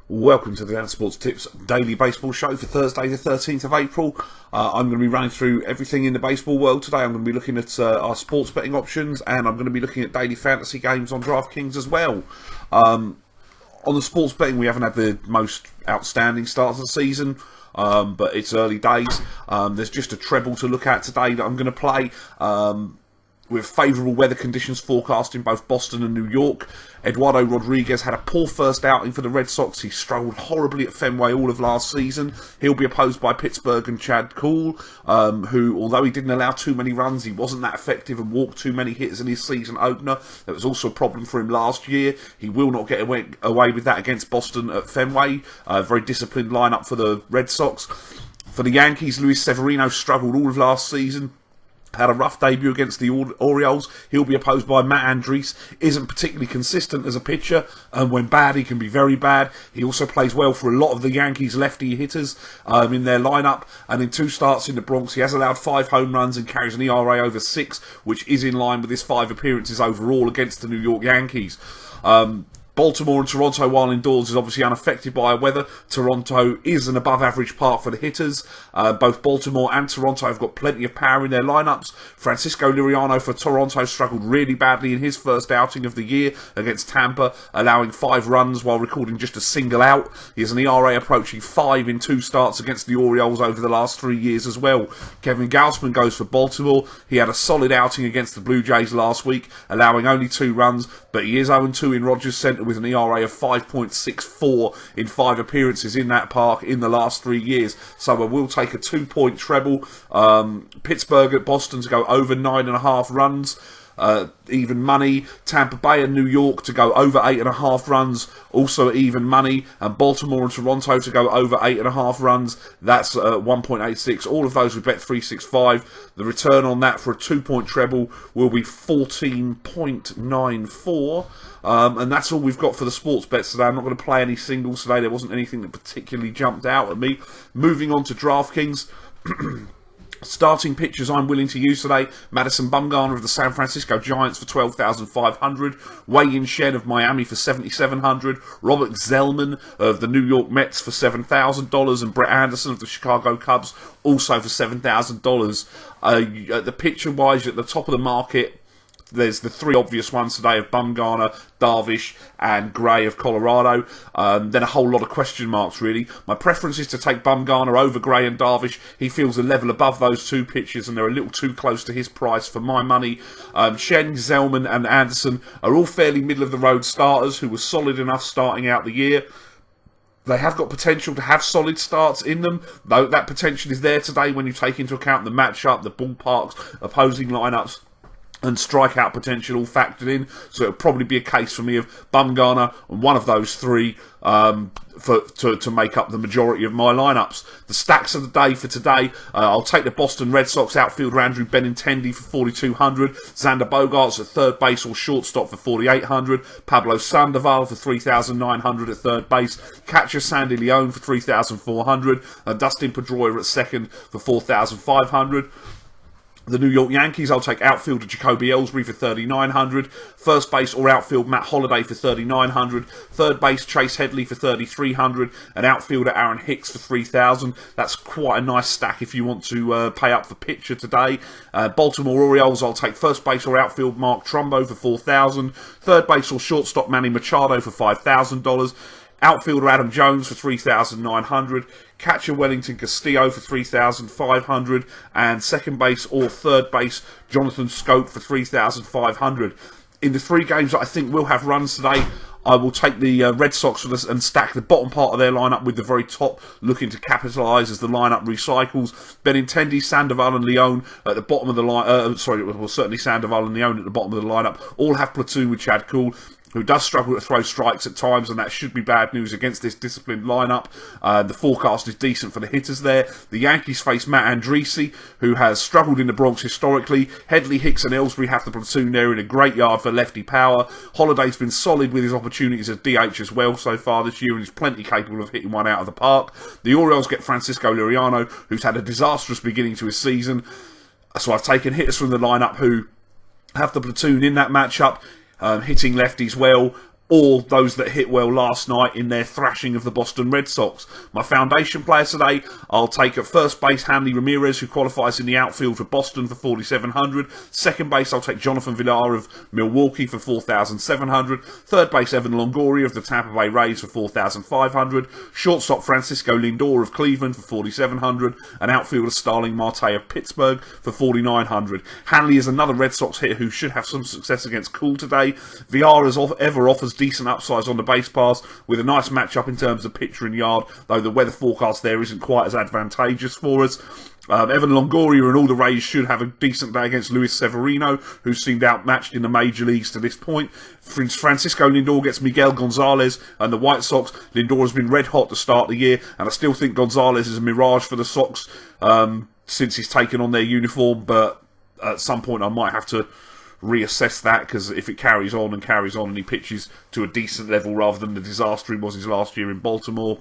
Welcome to the Dansports.tips daily baseball show for Thursday the 13th of April. I'm going to be running through everything in the baseball world today. I'm going to be looking at our sports betting options, and I'm going to be looking at daily fantasy games on DraftKings as well. On the sports betting, we haven't had the most outstanding start of the season, but it's early days. There's just a treble to look at today that I'm going to play. With favourable weather conditions forecast in both Boston and New York. Eduardo Rodriguez had a poor first outing for the Red Sox. He struggled horribly at Fenway all of last season. He'll be opposed by Pittsburgh and Chad Kuhl, who, although he didn't allow too many runs, he wasn't that effective and walked too many hitters in his season opener. That was also a problem for him last year. He will not get away with that against Boston at Fenway. Very disciplined lineup for the Red Sox. For the Yankees, Luis Severino struggled all of last season. Had a rough debut against the Orioles. He'll be opposed by Matt Andriese. Isn't particularly consistent as a pitcher, and when bad, he can be very bad. He also plays well for a lot of the Yankees' lefty hitters in their lineup. And in 2 starts in the Bronx, he has allowed 5 home runs and carries an ERA over 6, which is in line with his 5 appearances overall against the New York Yankees. Baltimore and Toronto, while indoors, is obviously unaffected by weather. Toronto is an above-average park for the hitters. Both Baltimore and Toronto have got plenty of power in their lineups. Francisco Liriano for Toronto struggled really badly in his first outing of the year against Tampa, allowing 5 runs while recording just a single out. He has an ERA approaching 5 in 2 starts against the Orioles over the last 3 years as well. Kevin Gausman goes for Baltimore. He had a solid outing against the Blue Jays last week, allowing only 2 runs, but he is 0-2 in Rogers Centre with an ERA of 5.64 in 5 appearances in that park in the last 3 years. So I will take a 2-point treble. Pittsburgh at Boston to go over 9.5 runs. Even money. Tampa Bay and New York to go over 8.5 runs, also even money. And Baltimore and Toronto to go over 8.5 runs, that's 1.86. All of those with Bet365. The return on that for a 2-point treble will be 14.94. And that's all we've got for the sports bets today. I'm not going to play any singles today. There wasn't anything that particularly jumped out at me. Moving on to DraftKings. Starting pitchers I'm willing to use today: Madison Bumgarner of the San Francisco Giants for $12,500, Wei-Yin Shen of Miami for $7,700, Robert Zellman of the New York Mets for $7,000, and Brett Anderson of the Chicago Cubs also for $7,000. The pitcher-wise, at the top of the market, there's the 3 obvious ones today of Bumgarner, Darvish and Gray of Colorado. Then a whole lot of question marks, really. My preference is to take Bumgarner over Gray and Darvish. He feels a level above those 2 pitchers, and they're a little too close to his price for my money. Shen, Zellman and Anderson are all fairly middle-of-the-road starters who were solid enough starting out the year. They have got potential to have solid starts in them, though that potential is there today when you take into account the matchup, the ballparks, opposing lineups, and strikeout potential all factored in. So it'll probably be a case for me of Bumgarner and one of those 3 to make up the majority of my lineups. The stacks of the day for today: I'll take the Boston Red Sox outfielder Andrew Benintendi for $4,200, Xander Bogaerts at third base or shortstop for $4,800, Pablo Sandoval for $3,900 at third base, catcher Sandy Leone for $3,400, and Dustin Pedroia at second for $4,500. The New York Yankees, I'll take outfielder Jacoby Ellsbury for $3,900, first base or outfield Matt Holliday for $3,900, third base Chase Headley for $3,300, and outfielder Aaron Hicks for $3,000. That's quite a nice stack if you want to pay up for pitcher today. Baltimore Orioles, I'll take first base or outfield Mark Trumbo for $4,000, third base or shortstop Manny Machado for $5,000. Outfielder Adam Jones for $3,900, catcher Wellington Castillo for $3,500, and second base or third base Jonathan Scope for $3,500. In the 3 games that I think will have runs today, I will take the Red Sox and stack the bottom part of their lineup with the very top, looking to capitalise as the lineup recycles. Benintendi, Sandoval and Leone at the bottom of the line. Certainly Sandoval and Leone at the bottom of the lineup. All have platoon with Chad Kuhl, who does struggle to throw strikes at times, and that should be bad news against this disciplined lineup. The forecast is decent for the hitters there. The Yankees face Matt Andriese, who has struggled in the Bronx historically. Headley, Hicks and Ellsbury have the platoon there in a great yard for lefty power. Holliday's been solid with his opportunities as DH as well so far this year, and is plenty capable of hitting one out of the park. The Orioles get Francisco Liriano, who's had a disastrous beginning to his season. So I've taken hitters from the lineup who have the platoon in that matchup. Hitting lefties well. or those that hit well last night in their thrashing of the Boston Red Sox. My foundation players today, I'll take at first base Hanley Ramirez, who qualifies in the outfield for Boston for 4,700. Second base, I'll take Jonathan Villar of Milwaukee for 4,700. Third base, Evan Longoria of the Tampa Bay Rays for 4,500. Shortstop, Francisco Lindor of Cleveland for 4,700. And outfielder Starling Marte of Pittsburgh for 4,900. Hanley is another Red Sox hitter who should have some success against Cool today. Villar, as ever, offers decent upsides on the base pass, with a nice matchup in terms of pitcher and yard, though the weather forecast there isn't quite as advantageous for us. Evan Longoria and all the Rays should have a decent day against Luis Severino, who seemed outmatched in the major leagues to this point. Francisco Lindor gets Miguel Gonzalez and the White Sox. Lindor has been red hot to start the year, and I still think Gonzalez is a mirage for the Sox since he's taken on their uniform, but at some point I might have to reassess that, because if it carries on and he pitches to a decent level rather than the disaster he was his last year in Baltimore,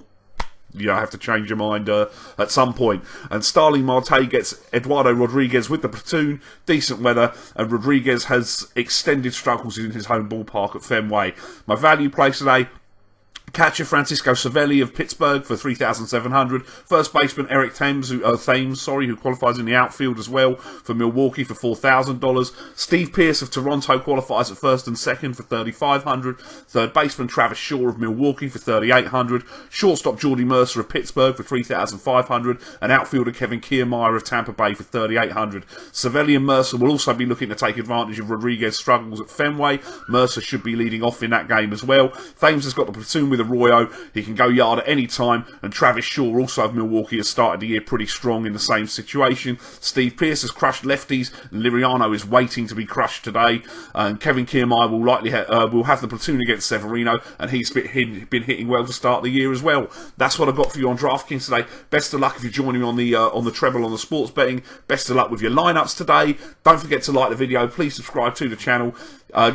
I have to change your mind at some point. And Starling Marte gets Eduardo Rodriguez with the platoon. Decent weather, and Rodriguez has extended struggles in his home ballpark at Fenway. My value play today, catcher Francisco Cervelli of Pittsburgh for 3,700. First baseman Eric Thames, who qualifies in the outfield as well for Milwaukee for $4,000. Steve Pearce of Toronto qualifies at first and second for 3,500. Third baseman Travis Shaw of Milwaukee for 3,800. Shortstop Jordy Mercer of Pittsburgh for 3,500. And outfielder Kevin Kiermaier of Tampa Bay for 3,800. Cervelli and Mercer will also be looking to take advantage of Rodriguez's struggles at Fenway. Mercer should be leading off in that game as well. Thames has got the platoon with Arroyo. He can go yard at any time, and Travis Shaw, also of Milwaukee, has started the year pretty strong in the same situation. Steve Pearce has crushed lefties, and Liriano is waiting to be crushed today, and Kevin Kiermaier will likely will have the platoon against Severino, and he's been hitting well to start the year as well. That's what I've got for you on DraftKings today. Best of luck if you're joining me on the treble on the sports betting. Best of luck with your lineups today. Don't forget to like the video. Please subscribe to the channel.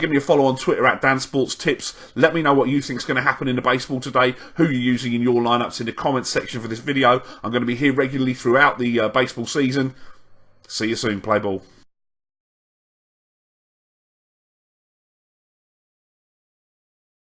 Give me a follow on Twitter at Dansports.tips. Let me know what you think is going to happen in the baseball today, who you're using in your lineups in the comments section for this video. I'm going to be here regularly throughout the baseball season. See you soon, play ball.